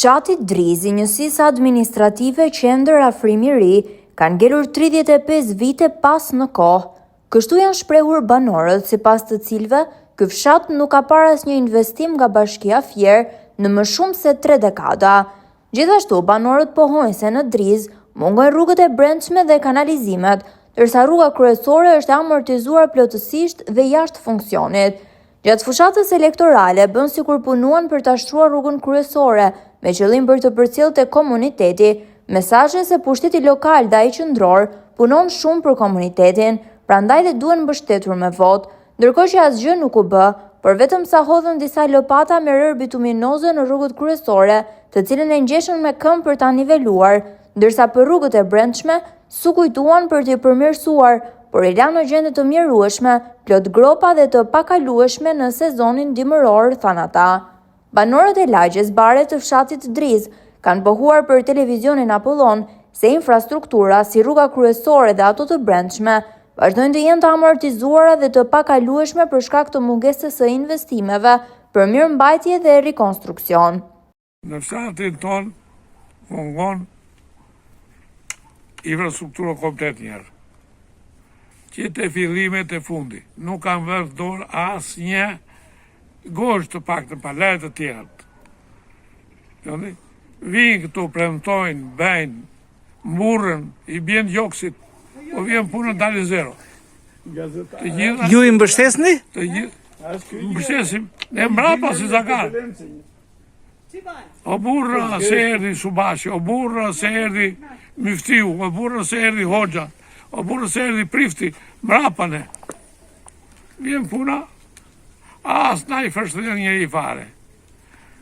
Fshati Drizi, njësisë administrative Qendër Afrimi Ri, kanë ngelur 35 vite pas në kohë. Kështu janë shprehur banorët, sipas të cilëve ky fshat nuk ka parë asnjë investim nga Bashkia Fier në më shumë se 3 dekada. Gjithashtu, banorët pohojnë se në Driz mungojnë rrugët e brendshme dhe kanalizimet, ndërsa rruga kryesore është amortizuar plotësisht dhe jashtë funksionit. Gjatë fushatës elektorale bën sikur punuan për ta shtruar rrugën kryesore, me qëllim për të përcjellë te komuniteti mesazhe se pushteti lokal dhe ai qendror punon shumë për komunitetin, prandaj dhe duhen mbështetur me votë, ndërkohë që asgjë nuk u bë, por vetëm sa hodhën disa lopata me rër bituminoze në rrugët kryesore, të cilën e ngjeshën me këmbë për ta niveluar, ndërsa për rrugët e brendshme su kujtuan për t'i përmirësuar, por i lanë në gjendje të mjerueshme, plot gropa dhe të pakalueshme në sezonin dimëror, thanë ata. Banorët e lagjes bare të fshatit Driz kanë pohuar për televizionin Apollon se infrastruktura si rruga kryesore dhe ato të brendshme vazhdojnë të jenë të amortizuara dhe të pakalueshme për shkak të mungesës së investimeve për mirëmbajtje dhe rikonstruksion. Në fshatin ton fungon infrastruktura komplet njerë. Që fillimet e fundi. Nuk kanë vërë dorë asnjë gosht të pak të palet të tjerët. Vinë këtu, premtojnë, bëjnë, murën, i bjen gjoksit, po vjen punën dalin zero. Ju i mbështesni? Mbështesim, ne mbrapa si zakar. O burra se erdi Subashi, o burra se erdi Miftiu, o burra se erdi Hoxha, o burra se erdi Prifti, mbrapa ne. Vjen puna, as na i fështërën njëri fare.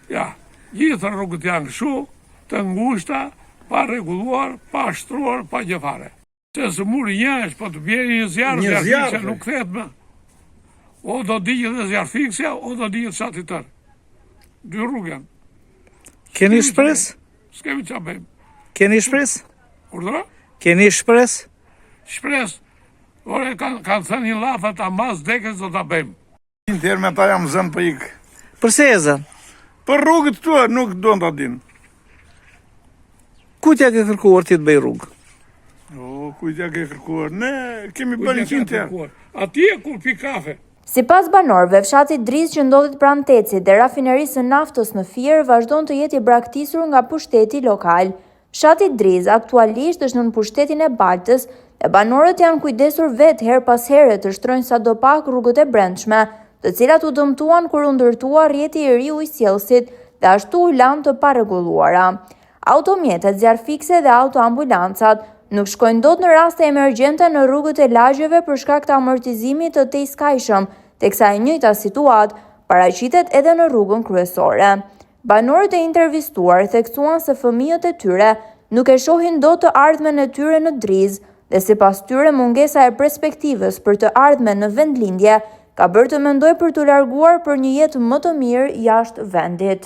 Ja, gjithë rrugët janë kështu, të ngushta, pa reguluar, pa shtruar, pa gjë fare. Se së muri një është, po të bjeri një zjarë fiksja nuk kthehet më. O do digjet dhe zjarë fiksja, o do digjet shati tërë. 2 rrugë janë. Keni shpresë? S'kemi qa bëjmë. Keni shpresë? Urdhëra? Keni shpresë? Shpresë. Ore, kanë thënë një lafë ta mas dekës do ta bëjmë. Tjerë me ta jam zënë për ikë. Përse e zënë? Për rrugët tua nuk do në ta dinë. Ku t'ja ke kërkuar ti të bëj rrugë? O, ku t'ja ke kërkuar? Ne kemi bërë 100 tjerë. Atje kur pi kafe. Sipas banorëve, fshati Driz që ndodhet pranë Tecit dhe rafinerisë së naftës në Fier vazhdon të jetë i braktisur nga pushteti lokal. Fshati Driz aktualisht është në pushtetin e Baltës dhe banorët janë kujdesur vetë her pas here të shtrojnë sadopak rrugët e brendshme, të cilat u dëmtuan kur u ndërtua rrjeti i ri i sjellësit dhe ashtu u lanë të parregulluara. Automjetet, zjarë fikse dhe autoambulancat nuk shkojnë dot në raste emergjente në rrugët e lagjeve për shkak të amortizimit të tejskajshëm, teksa e njëjta situatë paraqitet edhe në rrugën kryesore. Banorët e intervistuar theksuan se fëmijët e tyre nuk e shohin dot të ardhmen e tyre në Driz dhe sipas tyre mungesa e perspektivës për të ardhmen në vendlindje ka bërë të mendojë për të larguar për një jetë më të mirë jashtë vendit.